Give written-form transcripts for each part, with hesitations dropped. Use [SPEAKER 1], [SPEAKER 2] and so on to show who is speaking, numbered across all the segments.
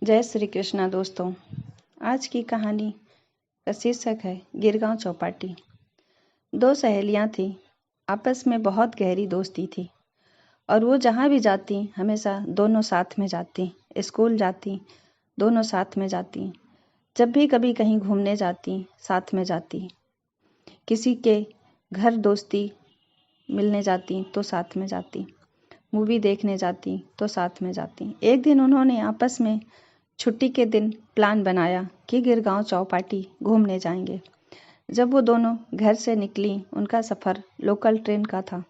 [SPEAKER 1] जय श्री कृष्णा दोस्तों। आज की कहानी का शीर्षक है गिरगांव चौपाटी। दो सहेलियां थीं, आपस में बहुत गहरी दोस्ती थी और वो जहाँ भी जाती हमेशा दोनों साथ में जाती। स्कूल जाती दोनों साथ में जाती, जब भी कभी कहीं घूमने जाती साथ में जाती, किसी के घर दोस्ती मिलने जाती तो साथ में जाती, मूवी देखने जाती तो साथ में जाती। एक दिन उन्होंने आपस में छुट्टी के दिन प्लान बनाया कि गिरगांव चौपाटी घूमने जाएंगे। जब वो दोनों घर से निकली, उनका सफ़र लोकल ट्रेन का था।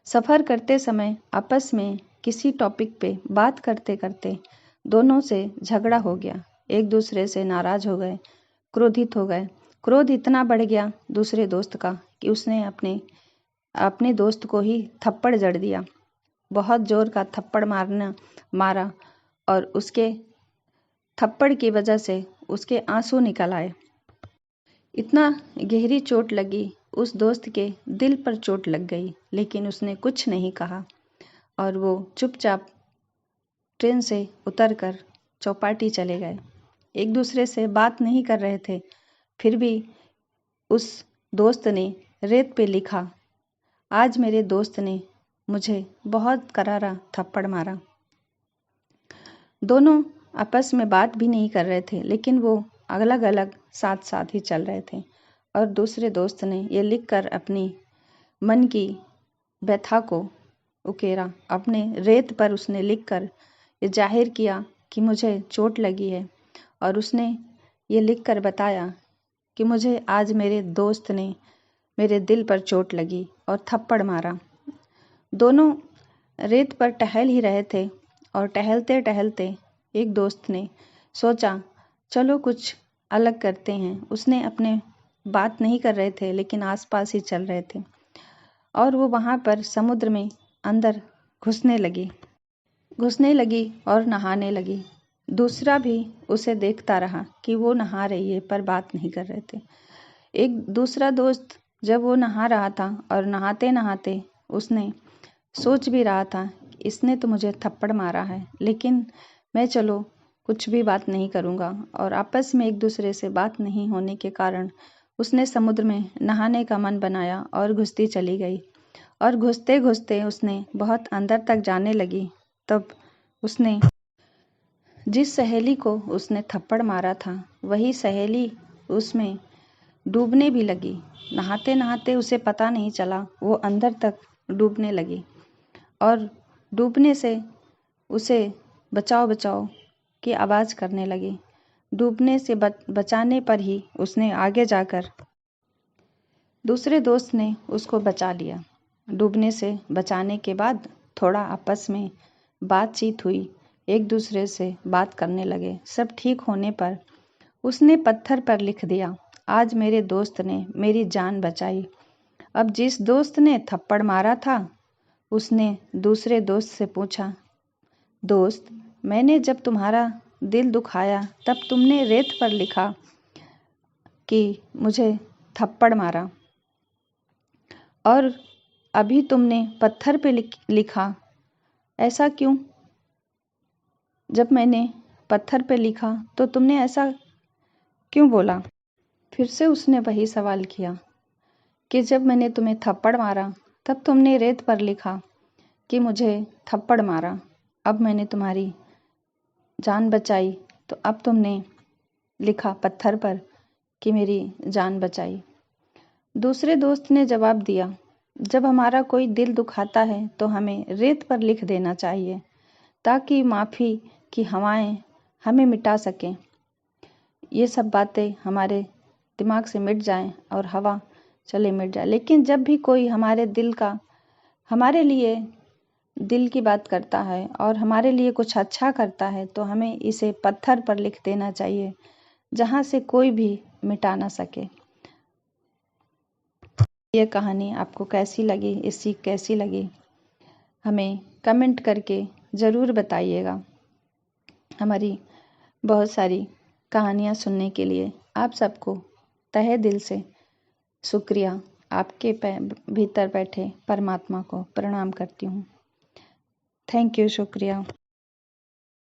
[SPEAKER 1] सफ़र करते समय आपस में किसी टॉपिक पे बात करते करते दोनों से झगड़ा हो गया। एक दूसरे से नाराज़ हो गए, क्रोधित हो गए। क्रोध इतना बढ़ गया दूसरे दोस्त का कि उसने अपने दोस्त को ही थप्पड़ जड़ दिया। बहुत जोर का थप्पड़ मारा और उसके थप्पड़ की वजह से उसके आंसू निकल आए। इतना गहरी चोट लगी, उस दोस्त के दिल पर चोट लग गई, लेकिन उसने कुछ नहीं कहा और वो चुपचाप ट्रेन से उतरकर चौपाटी चले गए। एक दूसरे से बात नहीं कर रहे थे, फिर भी उस दोस्त ने रेत पे लिखा, आज मेरे दोस्त ने मुझे बहुत करारा थप्पड़ मारा। दोनों आपस में बात भी नहीं कर रहे थे, लेकिन वो अलग अलग साथ साथ ही चल रहे थे। और दूसरे दोस्त ने ये लिखकर अपनी मन की व्यथा को उकेरा। अपने रेत पर उसने लिखकर ये जाहिर किया कि मुझे चोट लगी है, और उसने ये लिखकर बताया कि मुझे आज मेरे दोस्त ने मेरे दिल पर चोट लगी और थप्पड़ मारा। दोनों रेत पर टहल ही रहे थे और टहलते टहलते एक दोस्त ने सोचा, चलो कुछ अलग करते हैं। उसने अपने बात नहीं कर रहे थे, लेकिन आसपास ही चल रहे थे और वो वहाँ पर समुद्र में अंदर घुसने लगी और नहाने लगी। दूसरा भी उसे देखता रहा कि वो नहा रही है, पर बात नहीं कर रहे थे। एक दूसरा दोस्त जब वो नहा रहा था और नहाते नहाते उसने सोच भी रहा था, इसने तो मुझे थप्पड़ मारा है, लेकिन मैं चलो कुछ भी बात नहीं करूँगा। और आपस में एक दूसरे से बात नहीं होने के कारण उसने समुद्र में नहाने का मन बनाया और घुसती चली गई। और घुसते घुसते उसने बहुत अंदर तक जाने लगी। तब उसने जिस सहेली को उसने थप्पड़ मारा था, वही सहेली उसमें डूबने भी लगी। नहाते नहाते उसे पता नहीं चला, वो अंदर तक डूबने लगी और डूबने से उसे बचाओ बचाओ की आवाज़ करने लगी। डूबने से बचाने पर ही उसने आगे जाकर दूसरे दोस्त ने उसको बचा लिया। डूबने से बचाने के बाद थोड़ा आपस में बातचीत हुई, एक दूसरे से बात करने लगे। सब ठीक होने पर उसने पत्थर पर लिख दिया, आज मेरे दोस्त ने मेरी जान बचाई। अब जिस दोस्त ने थप्पड़ मारा था, उसने दूसरे दोस्त से पूछा, दोस्त, मैंने जब तुम्हारा दिल दुखाया तब तुमने रेत पर लिखा कि मुझे थप्पड़ मारा, और अभी तुमने पत्थर पे लिखा, ऐसा क्यों? जब मैंने पत्थर पे लिखा तो तुमने ऐसा क्यों बोला? फिर से उसने वही सवाल किया कि जब मैंने तुम्हें थप्पड़ मारा तब तुमने रेत पर लिखा कि मुझे थप्पड़ मारा, अब मैंने तुम्हारी जान बचाई तो अब तुमने लिखा पत्थर पर कि मेरी जान बचाई। दूसरे दोस्त ने जवाब दिया, जब हमारा कोई दिल दुखाता है तो हमें रेत पर लिख देना चाहिए, ताकि माफ़ी की हवाएं हमें मिटा सकें। ये सब बातें हमारे दिमाग से मिट जाएं और हवा चले मिट जाए। लेकिन जब भी कोई हमारे लिए दिल की बात करता है और हमारे लिए कुछ अच्छा करता है, तो हमें इसे पत्थर पर लिख देना चाहिए, जहाँ से कोई भी मिटा ना सके। ये कहानी आपको कैसी लगी, ये सीख कैसी लगी, हमें कमेंट करके ज़रूर बताइएगा। हमारी बहुत सारी कहानियाँ सुनने के लिए आप सबको तहे दिल से शुक्रिया। आपके भीतर बैठे परमात्मा को प्रणाम करती हूँ। थैंक यू, शुक्रिया।